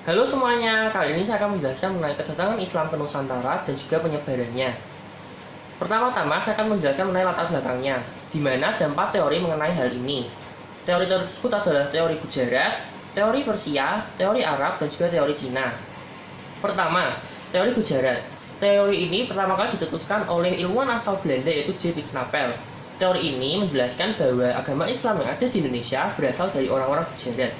Halo semuanya, kali ini saya akan menjelaskan mengenai kedatangan Islam ke Nusantara dan juga penyebarannya. Pertama-tama, saya akan menjelaskan mengenai latar belakangnya, di mana ada 4 teori mengenai hal ini. Teori tersebut adalah teori Gujarat, teori Persia, teori Arab, dan juga teori Cina. Pertama, teori Gujarat. Teori ini pertama kali dicetuskan oleh ilmuwan asal Belanda yaitu J. Snapel. Teori ini menjelaskan bahwa agama Islam yang ada di Indonesia berasal dari orang-orang Gujarat.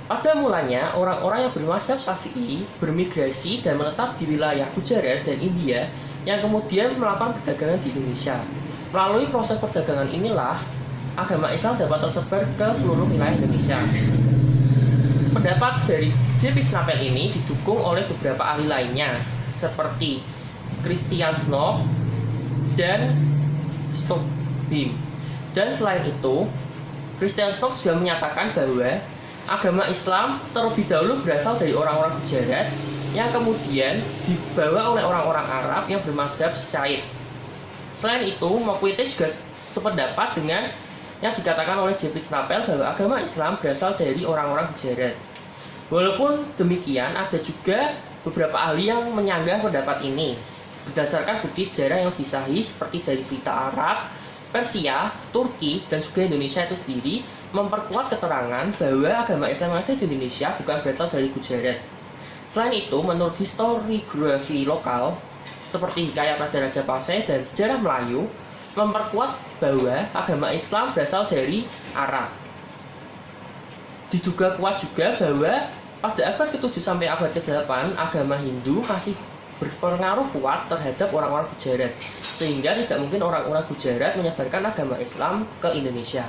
Pada mulanya, orang-orang yang bermazhab Syafi'i bermigrasi dan menetap di wilayah Gujarat dan India yang kemudian melakukan perdagangan di Indonesia. Melalui proses perdagangan inilah, agama Islam dapat tersebar ke seluruh wilayah Indonesia. Pendapat dari J. Snapel ini didukung oleh beberapa ahli lainnya, seperti Christian Snow dan Stockbim. Dan selain itu, Christian Snow juga menyatakan bahwa agama Islam terlebih dahulu berasal dari orang-orang Gujarat yang kemudian dibawa oleh orang-orang Arab yang bermazhab Syiah. Selain itu, Mokwite juga sependapat dengan yang dikatakan oleh J. Snapel bahwa agama Islam berasal dari orang-orang Gujarat. Walaupun demikian, ada juga beberapa ahli yang menyanggah pendapat ini berdasarkan bukti sejarah yang disahih seperti dari berita Arab, Persia, Turki, dan juga Indonesia itu sendiri memperkuat keterangan bahwa agama Islam yang ada di Indonesia bukan berasal dari Gujarat. Selain itu, menurut historiografi lokal seperti hikayat Raja-Raja Pasai dan sejarah Melayu memperkuat bahwa agama Islam berasal dari Arab. Diduga kuat juga bahwa pada abad ke-7 sampai abad ke-8 agama Hindu masih berpengaruh kuat terhadap orang-orang Gujarat, sehingga tidak mungkin orang-orang Gujarat menyebarkan agama Islam ke Indonesia.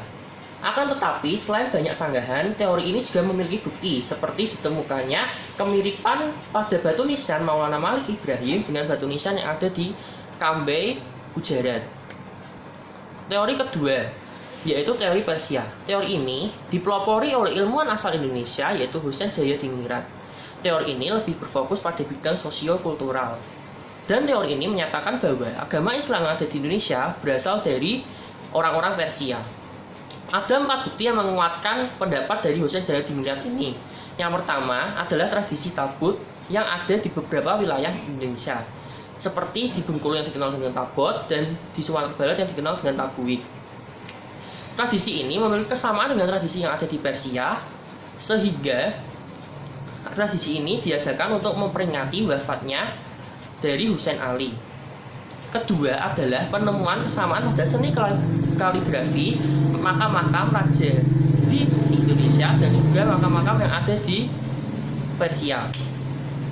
Akan tetapi, selain banyak sanggahan, teori ini juga memiliki bukti, seperti ditemukannya kemiripan pada batu nisan Maulana Malik Ibrahim dengan batu nisan yang ada di Cambay, Gujarat. Teori kedua, yaitu teori Persia. Teori ini dipelopori oleh ilmuwan asal Indonesia, yaitu Husain Jayadiningrat. Teori ini lebih berfokus pada bidang sosio-kultural. Dan teori ini menyatakan bahwa agama Islam yang ada di Indonesia berasal dari orang-orang Persia. Ada 4 bukti yang menguatkan pendapat dari Husain Jayadiningrat ini. Yang pertama adalah tradisi tabut yang ada di beberapa wilayah Indonesia, seperti di Bengkulu yang dikenal dengan tabot dan di Sumatera Barat yang dikenal dengan tabuik. Tradisi ini memiliki kesamaan dengan tradisi yang ada di Persia, sehingga tradisi ini diadakan untuk memperingati wafatnya dari Husain Ali. Kedua adalah penemuan kesamaan pada seni kaligrafi makam-makam raja di Indonesia dan juga makam-makam yang ada di Persia.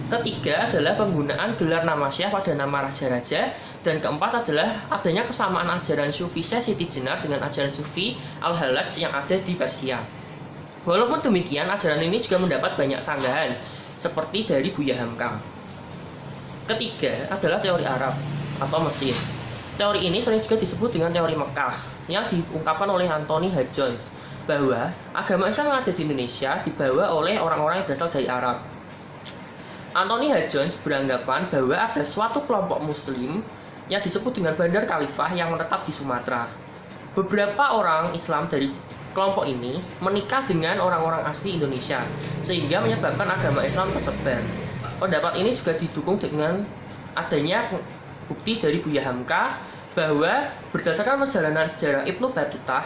Ketiga adalah penggunaan gelar nama Syekh pada nama raja-raja. Dan keempat adalah adanya kesamaan ajaran Sufi Syekh Siti Jenar dengan ajaran Sufi Al-Halaj yang ada di Persia. Walaupun demikian, ajaran ini juga mendapat banyak sanggahan, seperti dari Buya Hamka. Ketiga adalah teori Arab atau Mesir. Teori ini sering juga disebut dengan teori Mekah, yang diungkapkan oleh Anthony H. Jones, bahwa agama Islam yang ada di Indonesia dibawa oleh orang-orang yang berasal dari Arab. Anthony H. Jones beranggapan bahwa ada suatu kelompok Muslim yang disebut dengan Bandar Khalifah yang menetap di Sumatera. Beberapa orang Islam dari kelompok ini menikah dengan orang-orang asli Indonesia, sehingga menyebabkan agama Islam tersebar. Pendapat ini juga didukung dengan adanya bukti dari Buya Hamka bahwa berdasarkan perjalanan sejarah Ibnu Battuta,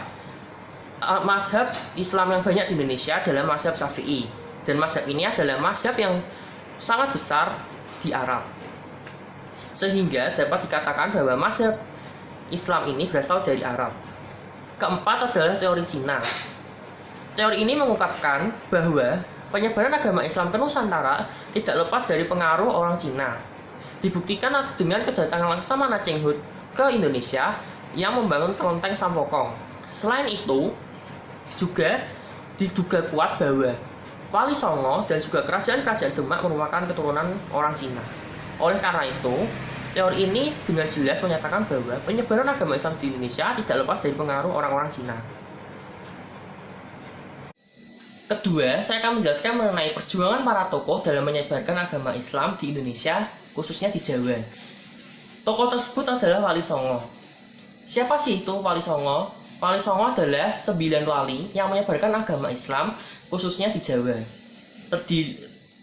mazhab Islam yang banyak di Indonesia adalah mazhab Syafi'i, dan mazhab ini adalah mazhab yang sangat besar di Arab, sehingga dapat dikatakan bahwa mazhab Islam ini berasal dari Arab. Keempat adalah teori Cina. Teori ini mengungkapkan bahwa penyebaran agama Islam ke Nusantara tidak lepas dari pengaruh orang Cina. Dibuktikan dengan kedatangan Laksamana Cheng Ho ke Indonesia yang membangun kelenteng Sampokong. Selain itu, juga diduga kuat bahwa Wali Songo dan juga kerajaan-kerajaan Demak merupakan keturunan orang Cina. Oleh karena itu, teori ini dengan jelas menyatakan bahwa penyebaran agama Islam di Indonesia tidak lepas dari pengaruh orang-orang Cina. Kedua, saya akan menjelaskan mengenai perjuangan para tokoh dalam menyebarkan agama Islam di Indonesia, khususnya di Jawa. Tokoh tersebut adalah Wali Songo. Siapa sih itu Wali Songo? Wali Songo adalah 9 wali yang menyebarkan agama Islam, khususnya di Jawa.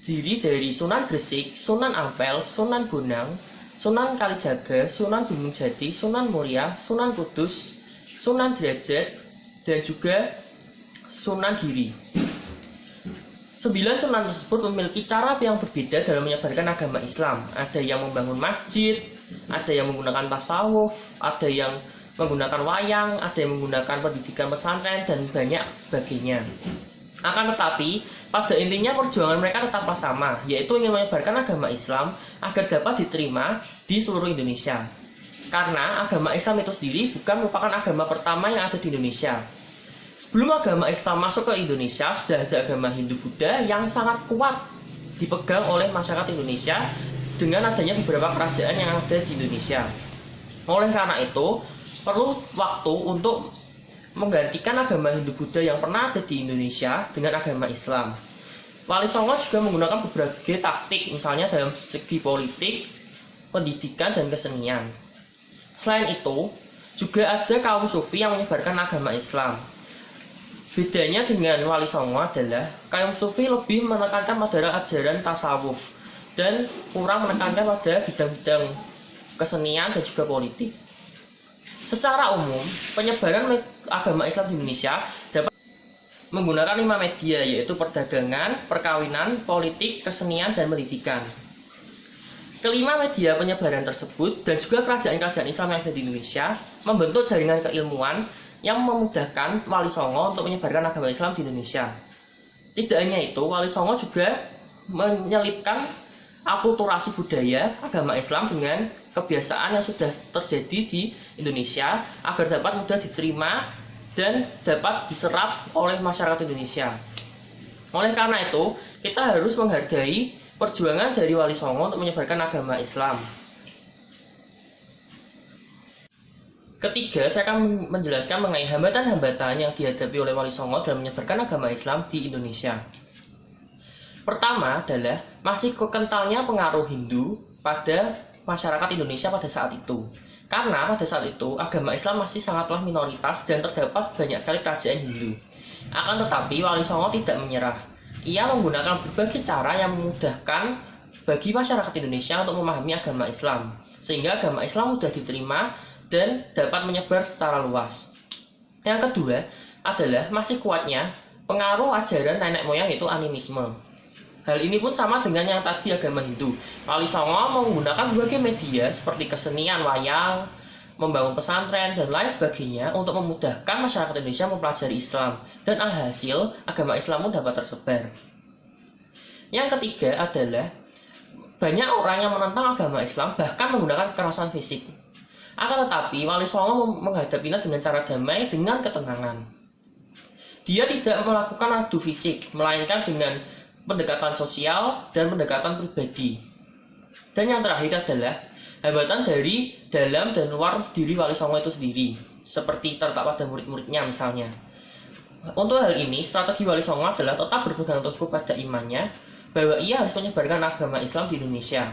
terdiri dari Sunan Gresik, Sunan Ampel, Sunan Bonang, Sunan Kalijaga, Sunan Gunung Jati, Sunan Muria, Sunan Kudus, Sunan Derajat, dan juga Sunan Giri. 9 sunan tersebut memiliki cara yang berbeda dalam menyebarkan agama Islam. Ada yang membangun masjid, ada yang menggunakan tasawuf, ada yang menggunakan wayang, ada yang menggunakan pendidikan pesantren, dan banyak sebagainya. Akan tetapi, pada intinya perjuangan mereka tetaplah sama, yaitu ingin menyebarkan agama Islam agar dapat diterima di seluruh Indonesia. Karena agama Islam itu sendiri bukan merupakan agama pertama yang ada di Indonesia. Sebelum agama Islam masuk ke Indonesia, sudah ada agama Hindu-Buddha yang sangat kuat dipegang oleh masyarakat Indonesia dengan adanya beberapa kerajaan yang ada di Indonesia. Oleh karena itu, perlu waktu untuk menggantikan agama Hindu-Buddha yang pernah ada di Indonesia dengan agama Islam. Wali Songo juga menggunakan berbagai taktik, misalnya dalam segi politik, pendidikan, dan kesenian. Selain itu, juga ada kaum sufi yang menyebarkan agama Islam. Bedanya dengan Wali Songo adalah kaum sufi lebih menekankan pada ajaran tasawuf dan kurang menekankan pada bidang-bidang kesenian dan juga politik. Secara umum, penyebaran agama Islam di Indonesia dapat menggunakan 5 media, yaitu perdagangan, perkawinan, politik, kesenian, dan pendidikan. Kelima media penyebaran tersebut dan juga kerajaan-kerajaan Islam yang ada di Indonesia membentuk jaringan keilmuan yang memudahkan Wali Songo untuk menyebarkan agama Islam di Indonesia. Tidak hanya itu, Wali Songo juga menyelipkan akulturasi budaya agama Islam dengan kebiasaan yang sudah terjadi di Indonesia agar dapat mudah diterima dan dapat diserap oleh masyarakat Indonesia. Oleh karena itu, kita harus menghargai perjuangan dari Wali Songo untuk menyebarkan agama Islam. Ketiga, saya akan menjelaskan mengenai hambatan-hambatan yang dihadapi oleh Wali Songo dalam menyebarkan agama Islam di Indonesia. Pertama adalah masih kentalnya pengaruh Hindu pada masyarakat Indonesia pada saat itu. Karena pada saat itu agama Islam masih sangatlah minoritas dan terdapat banyak sekali kerajaan Hindu. Akan tetapi Wali Songo tidak menyerah. Ia menggunakan berbagai cara yang memudahkan bagi masyarakat Indonesia untuk memahami agama Islam, sehingga agama Islam mudah diterima dan dapat menyebar secara luas. Yang kedua adalah masih kuatnya pengaruh ajaran nenek moyang, yaitu animisme. Hal ini pun sama dengan yang tadi agama Hindu. Wali Songo menggunakan berbagai media seperti kesenian, wayang, membangun pesantren, dan lain sebagainya untuk memudahkan masyarakat Indonesia mempelajari Islam. Dan alhasil, agama Islam pun dapat tersebar. Yang ketiga adalah banyak orang yang menentang agama Islam bahkan menggunakan kekerasan fisik. Akan tetapi, Wali Songo menghadapinya dengan cara damai, dengan ketenangan. Dia tidak melakukan adu fisik, melainkan dengan pendekatan sosial dan pendekatan pribadi. Dan yang terakhir adalah hambatan dari dalam dan luar diri Wali Songo itu sendiri, seperti terletak pada murid-muridnya misalnya. Untuk hal ini, strategi Wali Songo adalah tetap berpegang teguh pada imannya, bahwa ia harus menyebarkan agama Islam di Indonesia.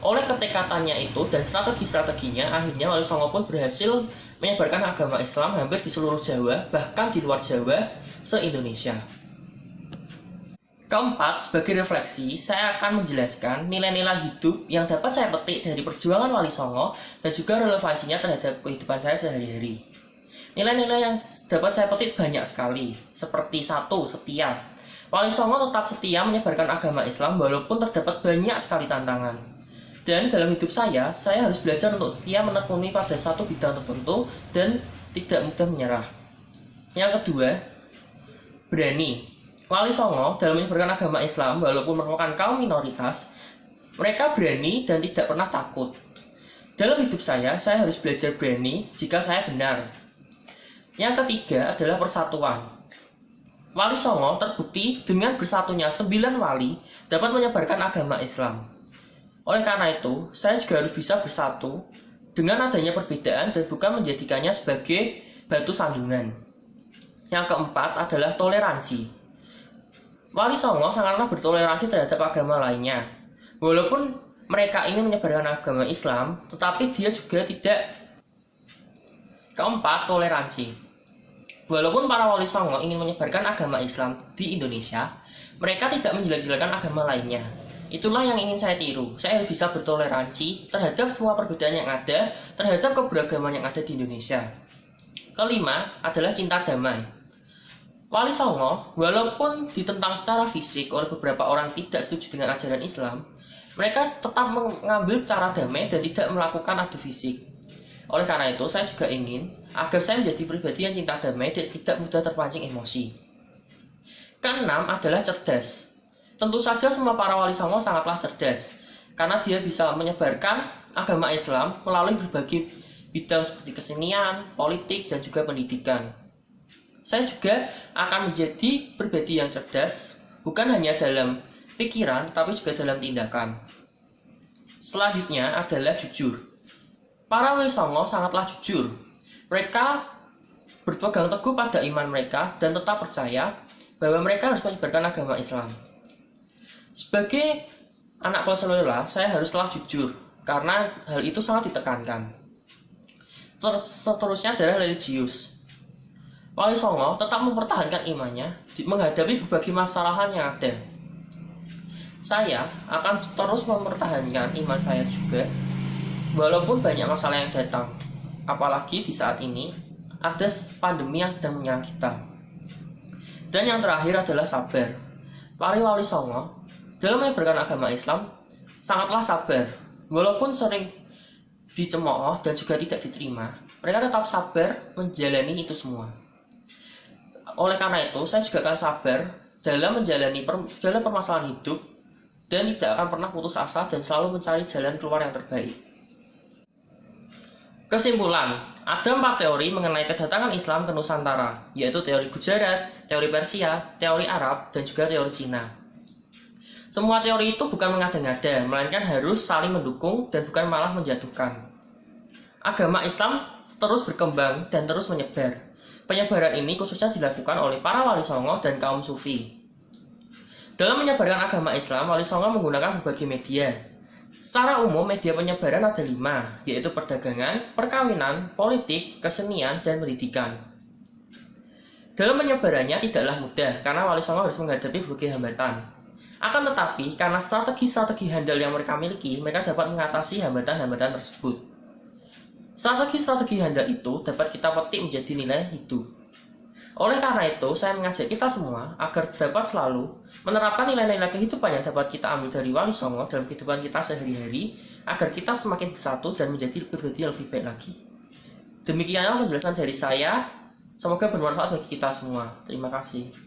Oleh ketekatannya itu dan strategi-strateginya, akhirnya Wali Songo pun berhasil menyebarkan agama Islam hampir di seluruh Jawa, bahkan di luar Jawa, se-Indonesia. Keempat, sebagai refleksi, saya akan menjelaskan nilai-nilai hidup yang dapat saya petik dari perjuangan Wali Songo dan juga relevansinya terhadap kehidupan saya sehari-hari. Nilai-nilai yang dapat saya petik banyak sekali, seperti 1. Setia. Wali Songo tetap setia menyebarkan agama Islam walaupun terdapat banyak sekali tantangan. Dan dalam hidup saya harus belajar untuk setia menekuni pada satu bidang tertentu dan tidak mudah menyerah. Yang kedua, berani. Wali Songo dalam menyebarkan agama Islam walaupun merupakan kaum minoritas, mereka berani dan tidak pernah takut. Dalam hidup saya harus belajar berani jika saya benar. Yang ketiga adalah persatuan. Wali Songo terbukti dengan bersatunya 9 wali dapat menyebarkan agama Islam. Oleh karena itu, saya juga harus bisa bersatu dengan adanya perbedaan dan bukan menjadikannya sebagai batu sandungan. Yang keempat adalah toleransi. Wali Songo sangatlah bertoleransi terhadap agama lainnya. Walaupun mereka ingin menyebarkan agama Islam, tetapi dia juga tidak. Keempat, toleransi. Walaupun para Wali Songo ingin menyebarkan agama Islam di Indonesia, mereka tidak menjelek-jelekan agama lainnya. Itulah yang ingin saya tiru. Saya bisa bertoleransi terhadap semua perbedaan yang ada, terhadap keberagaman yang ada di Indonesia. Kelima adalah cinta damai. Wali Songo, walaupun ditentang secara fisik oleh beberapa orang tidak setuju dengan ajaran Islam, mereka tetap mengambil cara damai dan tidak melakukan adu fisik. Oleh karena itu, saya juga ingin agar saya menjadi pribadi yang cinta damai dan tidak mudah terpancing emosi. Keenam adalah cerdas. Tentu saja semua para Wali Songo sangatlah cerdas, karena dia bisa menyebarkan agama Islam melalui berbagai bidang seperti kesenian, politik, dan juga pendidikan. Saya juga akan menjadi pribadi yang cerdas, bukan hanya dalam pikiran, tetapi juga dalam tindakan. Selanjutnya adalah jujur. Para Wali Songo sangatlah jujur. Mereka berpegang teguh pada iman mereka dan tetap percaya bahwa mereka harus menyebarkan agama Islam. Sebagai anak kelas Loyola, saya haruslah jujur, karena hal itu sangat ditekankan. Seterusnya adalah religius. Wali Songo tetap mempertahankan imannya menghadapi berbagai masalahan yang ada. Saya akan terus mempertahankan iman saya juga, walaupun banyak masalah yang datang. Apalagi di saat ini ada pandemi yang sedang menyerang kita. Dan yang terakhir adalah sabar. Para Wali Songo dalam menyebarkan agama Islam sangatlah sabar, walaupun sering dicemooh dan juga tidak diterima. Mereka tetap sabar menjalani itu semua. Oleh karena itu, saya juga akan sabar dalam menjalani segala permasalahan hidup dan tidak akan pernah putus asa dan selalu mencari jalan keluar yang terbaik. Kesimpulan, ada 4 teori mengenai kedatangan Islam ke Nusantara, yaitu teori Gujarat, teori Persia, teori Arab, dan juga teori Cina. Semua teori itu bukan mengada-ngada, melainkan harus saling mendukung dan bukan malah menjatuhkan. Agama Islam terus berkembang dan terus menyebar. Penyebaran ini khususnya dilakukan oleh para Wali Songo dan kaum Sufi. Dalam menyebarkan agama Islam, Wali Songo menggunakan berbagai media. Secara umum, media penyebaran ada 5, yaitu perdagangan, perkawinan, politik, kesenian, dan pendidikan. Dalam penyebarannya tidaklah mudah, karena Wali Songo harus menghadapi berbagai hambatan. Akan tetapi, karena strategi-strategi handal yang mereka miliki, mereka dapat mengatasi hambatan-hambatan tersebut. Strategi-strategi handal itu dapat kita petik menjadi nilai hidup. Oleh karena itu, saya mengajak kita semua agar dapat selalu menerapkan nilai-nilai kehidupan yang dapat kita ambil dari Wali Songo dalam kehidupan kita sehari-hari, agar kita semakin bersatu dan menjadi pribadi yang lebih baik lagi. Demikianlah penjelasan dari saya. Semoga bermanfaat bagi kita semua. Terima kasih.